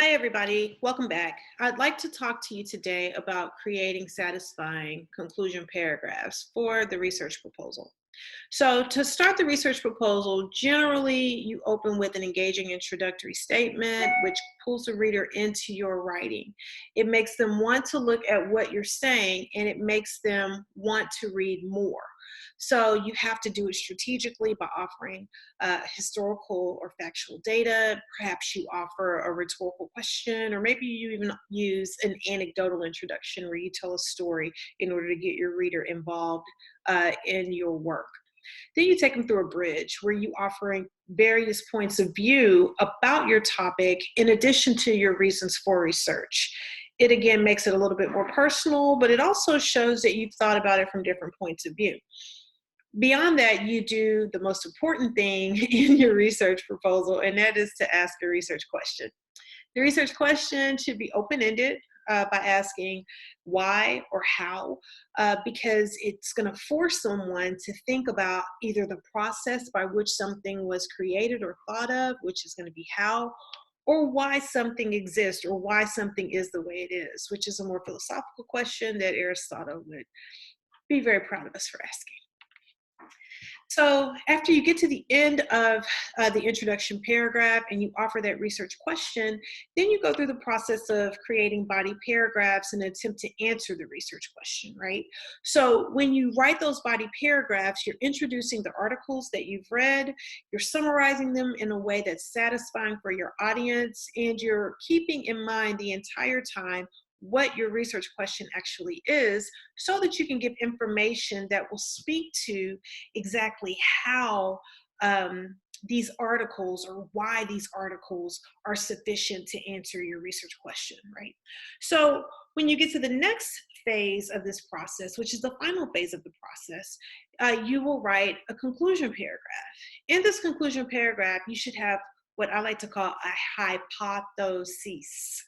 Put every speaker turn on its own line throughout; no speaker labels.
Hi, everybody. Welcome back. I'd like to talk to you today about creating satisfying conclusion paragraphs for the research proposal. So, to start the research proposal, generally you open with an engaging introductory statement, which pulls the reader into your writing. It makes them want to look at what you're saying and it makes them want to read more. So, you have to do it strategically by offering historical or factual data. Perhaps you offer a rhetorical question, or maybe you even use an anecdotal introduction where you tell a story in order to get your reader involved in your work. Then you take them through a bridge where you offering various points of view about your topic in addition to your reasons for research. It again makes it a little bit more personal, but it also shows that you've thought about it from different points of view. Beyond that, you do the most important thing in your research proposal, and that is to ask a research question. The research question should be open ended by asking why or how, because it's going to force someone to think about either the process by which something was created or thought of, which is going to be how, or why something exists or why something is the way it is, which is a more philosophical question that Aristotle would be very proud of us for asking. So after you get to the end of the introduction paragraph and you offer that research question, then you go through the process of creating body paragraphs and attempt to answer the research question, right? So when you write those body paragraphs, you're introducing the articles that you've read, you're summarizing them in a way that's satisfying for your audience, and you're keeping in mind the entire time what your research question actually is so that you can give information that will speak to exactly how these articles or why these articles are sufficient to answer your research question, right? So when you get to the next phase of this process, which is the final phase of the process, you will write a conclusion paragraph. In this conclusion paragraph, you should have what I like to call a hypothesis.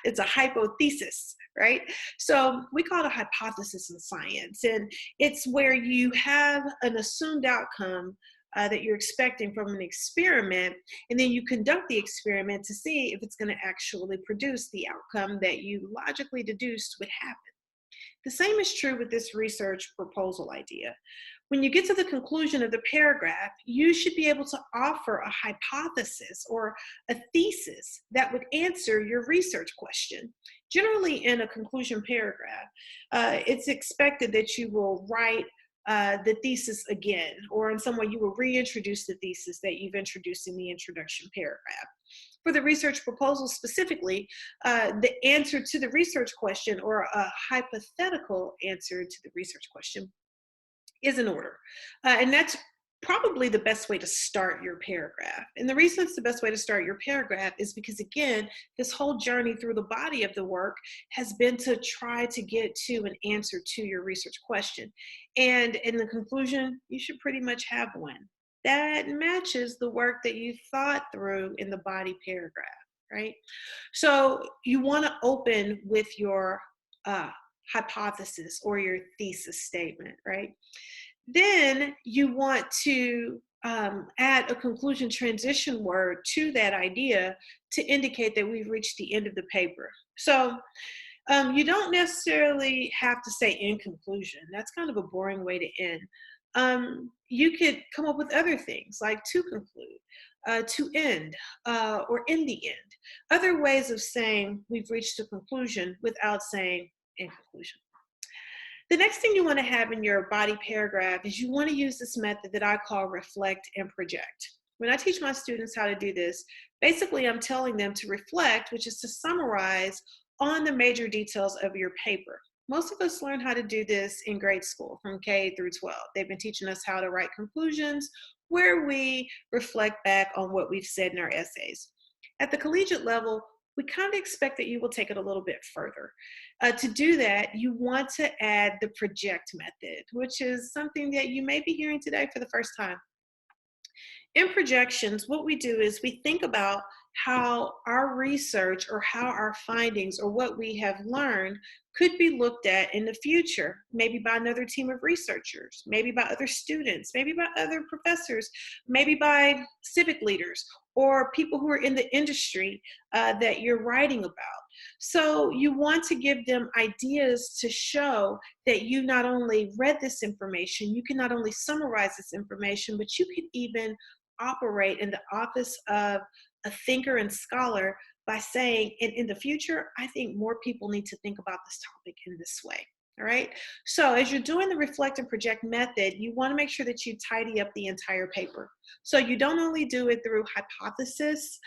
It's a hypothesis, right? So we call it a hypothesis in science, and it's where you have an assumed outcome that you're expecting from an experiment, and then you conduct the experiment to see if it's going to actually produce the outcome that you logically deduced would happen. The same is true with this research proposal idea. When you get to the conclusion of the paragraph, you should be able to offer a hypothesis or a thesis that would answer your research question. Generally, in a conclusion paragraph, it's expected that you will write the thesis again, or in some way you will reintroduce the thesis that you've introduced in the introduction paragraph. For the research proposal specifically, the answer to the research question or a hypothetical answer to the research question is in order. And that's probably the best way to start your paragraph. And the reason it's the best way to start your paragraph is because, again, this whole journey through the body of the work has been to try to get to an answer to your research question. And in the conclusion, you should pretty much have one that matches the work that you thought through in the body paragraph, right? So you want to open with your hypothesis or your thesis statement, right? Then you want to add a conclusion transition word to that idea to indicate that we've reached the end of the paper. So you don't necessarily have to say in conclusion. That's kind of a boring way to end. You could come up with other things like to conclude, to end, or in the end. Other ways of saying we've reached a conclusion without saying in conclusion. The next thing you want to have in your body paragraph is you want to use this method that I call reflect and project. When I teach my students how to do this, basically I'm telling them to reflect, which is to summarize on the major details of your paper. Most of us learn how to do this in grade school from K through 12. They've been teaching us how to write conclusions where we reflect back on what we've said in our essays. At the collegiate level, we kind of expect that you will take it a little bit further. To do that, you want to add the project method, which is something that you may be hearing today for the first time. In projections, what we do is we think about how our research or how our findings or what we have learned could be looked at in the future, maybe by another team of researchers, maybe by other students, maybe by other professors, maybe by civic leaders, or people who are in the industry that you're writing about. So you want to give them ideas to show that you not only read this information, you can not only summarize this information, but you can even operate in the office of a thinker and scholar by saying, in the future, I think more people need to think about this topic in this way. All right. So as you're doing the reflect and project method, you want to make sure that you tidy up the entire paper. So you don't only do it through hypothesis,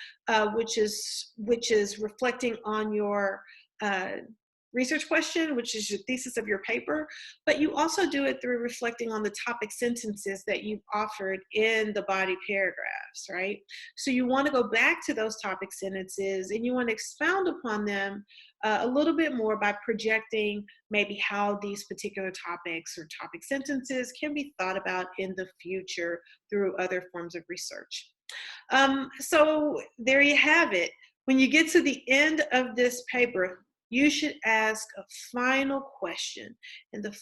which is reflecting on your uh, research question, which is your thesis of your paper, but you also do it through reflecting on the topic sentences that you've offered in the body paragraphs, right? So you want to go back to those topic sentences and you want to expound upon them a little bit more by projecting maybe how these particular topics or topic sentences can be thought about in the future through other forms of research. So there you have it. When you get to the end of this paper, you should ask a final question. And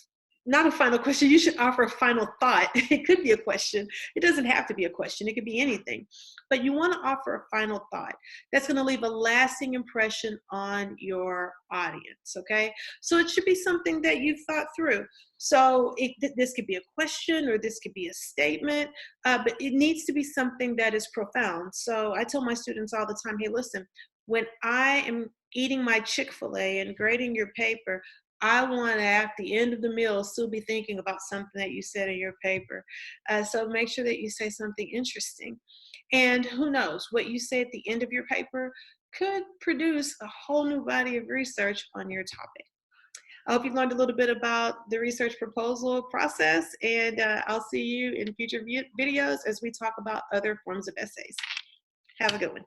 not a final question, you should offer a final thought. It could be a question. It doesn't have to be a question. It could be anything. But you want to offer a final thought that's going to leave a lasting impression on your audience, okay? So it should be something that you've thought through. So this could be a question or this could be a statement, but it needs to be something that is profound. So I tell my students all the time, hey, listen, when I am eating my Chick-fil-A and grading your paper, I want to, at the end of the meal, still be thinking about something that you said in your paper. So make sure that you say something interesting. And who knows, what you say at the end of your paper could produce a whole new body of research on your topic. I hope you've learned a little bit about the research proposal process, and I'll see you in future videos as we talk about other forms of essays. Have a good one.